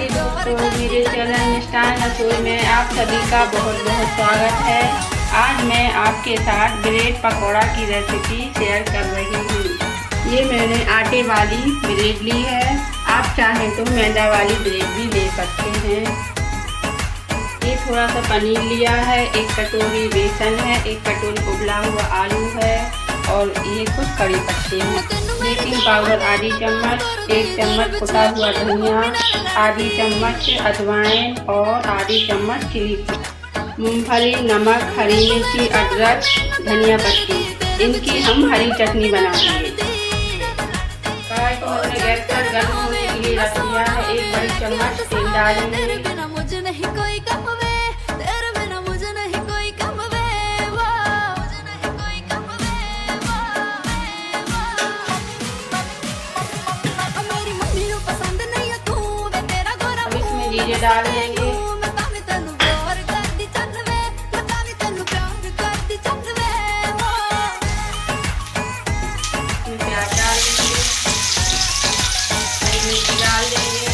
दोस्तों, मेरे चैनल मिष्ठान रसोई में आप सभी का बहुत बहुत स्वागत है। आज मैं आपके साथ ब्रेड पकौड़ा की रेसिपी शेयर कर रही हूँ। ये मैंने आटे वाली ब्रेड ली है, आप चाहें तो मैदा वाली ब्रेड भी ले सकते हैं। ये थोड़ा सा पनीर लिया है, 1 कटोरी बेसन है, 1 कटोरी उबला हुआ आलू है और ये कुछ कड़ी पत्ते हैं। बेकिंग पाउडर आधी चम्मच, 1 चम्मच कुटा हुआ धनिया, आधी चम्मच अजवाइन और आधी चम्मच चिली, मूंगफली, नमक, हरी मिर्ची, अदरक, धनिया पत्ती। इनकी हम हरी चटनी बनाएंगे। कढ़ाई को हमने गैस पर गर्म होने के लिए रख दिया है। 1 बड़ी चम्मच तेल डालेंगे। जीरे डाल देंगे, प्याज डाल देंगे, हरी मिर्ची डाल देंगे,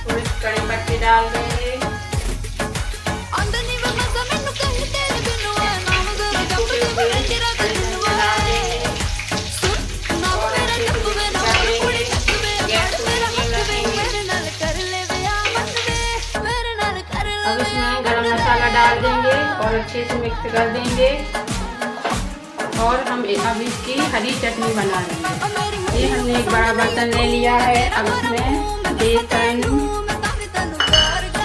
थोड़े कड़ी पत्ते डाल देंगे, अब इसमें गरम मसाला डाल देंगे और अच्छे से मिक्स कर देंगे और हम अब इसकी हरी चटनी बना लेंगे। ये हमने एक बड़ा बर्तन ले लिया है। अब इसमें बेसन,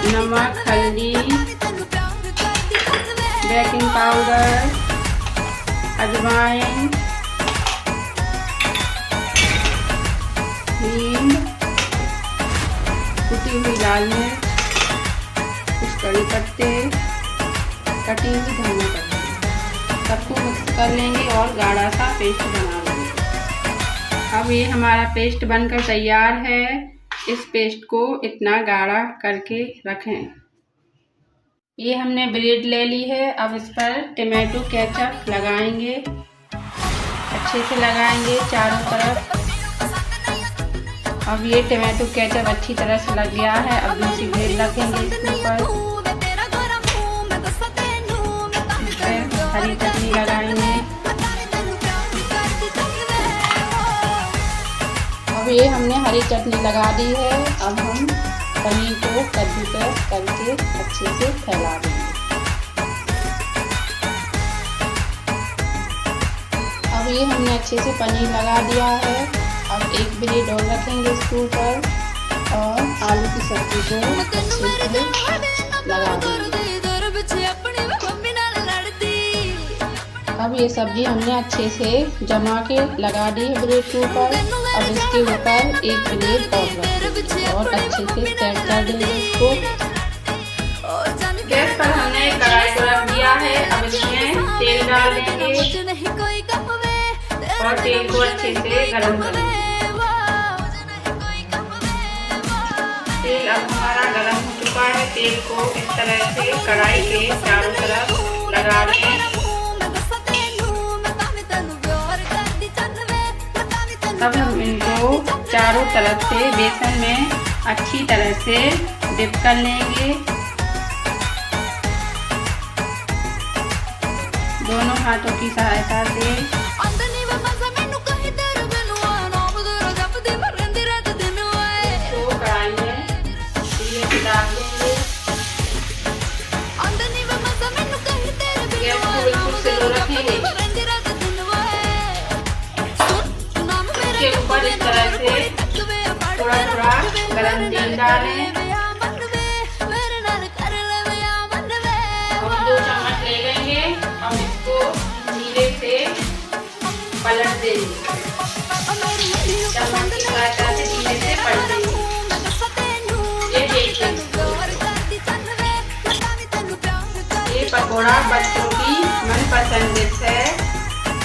नमक, हल्दी, बेकिंग पाउडर, अजवाइन, हींग, कुटी हुई लाल मिर्च, कुछ कड़ी पत्ते, कटी हुई धनिया पत्ती, सबको मिक्स कर लेंगे और गाढ़ा सा पेस्ट बना लेंगे। अब ये हमारा पेस्ट बनकर तैयार है। इस पेस्ट को इतना गाढ़ा करके रखें। ये हमने ब्रेड ले ली है। अब इस पर टमाटो केचप लगाएंगे, अच्छे से लगाएंगे चारों तरफ। अब ये टमाटो केचप अच्छी तरह से लग गया है। अब दूसरी ब्रेड रखेंगे इसके ऊपर, हरी चटनी लगाएंगे। अब ये हमने हरी चटनी लगा दी है। अब हम पनीर को कद्दूकस करके अच्छे से फैला देंगे। अब ये हमने अच्छे से पनीर लगा दिया है। अब 1 ब्रेड और रखेंगे इसके ऊपर और आलू की सब्जी को अच्छे से लगा देंगे। अब ये सब्जी हमने अच्छे से जमा के लगा दी है ब्रेड के ऊपर। अब इसके ऊपर 1 ब्रेड और रखेंगे और अच्छे से सेट कर देंगे इसको। गैस पर हमने कढ़ाई को रख दिया है। अब इसमें तेल डाल देंगे और तेल को अच्छे से गरम करेंगे। तेल अब हमारा गरम हो चुका है। तेल को इस तरह से कढ़ाई के चारों तरफ लगा दें। अब हम इनको चारों तरफ से बेसन में अच्छी तरह से डिप कर लेंगे। दोनों हाथों की सहायता से इसको कढ़ाई में धीरे से डाल देंगे। गैस को बिल्कुल स्लो रखेंगे। के ऊपर इस तरह से थोड़ा थोड़ा गरम तेल डालें। हम 2 चम्मच ले लेंगे। हम इसको धीरे से पलट देंगे। चम्मच की सहायता से धीरे से पलट देंगे। ये देखिए, ये पकौड़ा बच्चों की मनपसंद डिश है।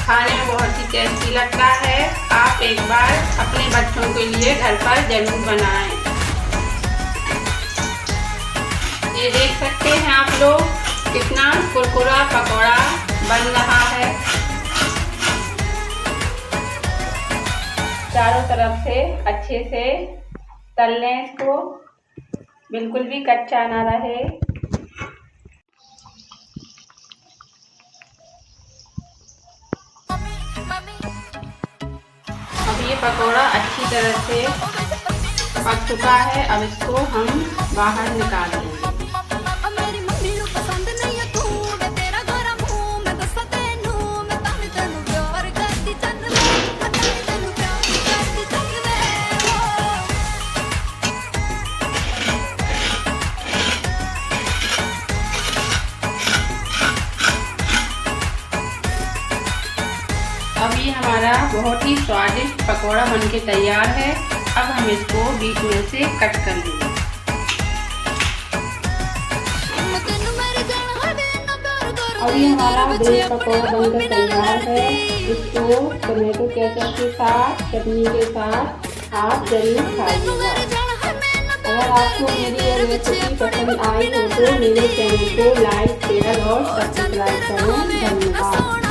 खाने में बहुत ही टेस्टी लगता है। आप एक बार अपने बच्चों के लिए घर पर जरूर बनाएं। ये देख सकते हैं आप लोग कितना कुरकुरा पकौड़ा तरफ से अच्छे से तल लें इसको, बिल्कुल भी कच्चा ना रहे। अब ये पकौड़ा अच्छी तरह से पक चुका है। अब इसको हम बाहर निकाल देंगे। अब ये हमारा बहुत ही स्वादिष्ट पकौड़ा बनके तैयार है। अब हम इसको बीच में से कट कर लेंगे। अब ये हमारा ब्रेड पकौड़ा बनकर तैयार है। इसको टमाटो केचप के साथ, चटनी के साथ आप जरूर खाइएगा। अगर आपको मेरी ये रेसिपी पसंद आई हो तो मेरे चैनल को लाइक, शेयर और सब्सक्राइब करें। धन्यवाद।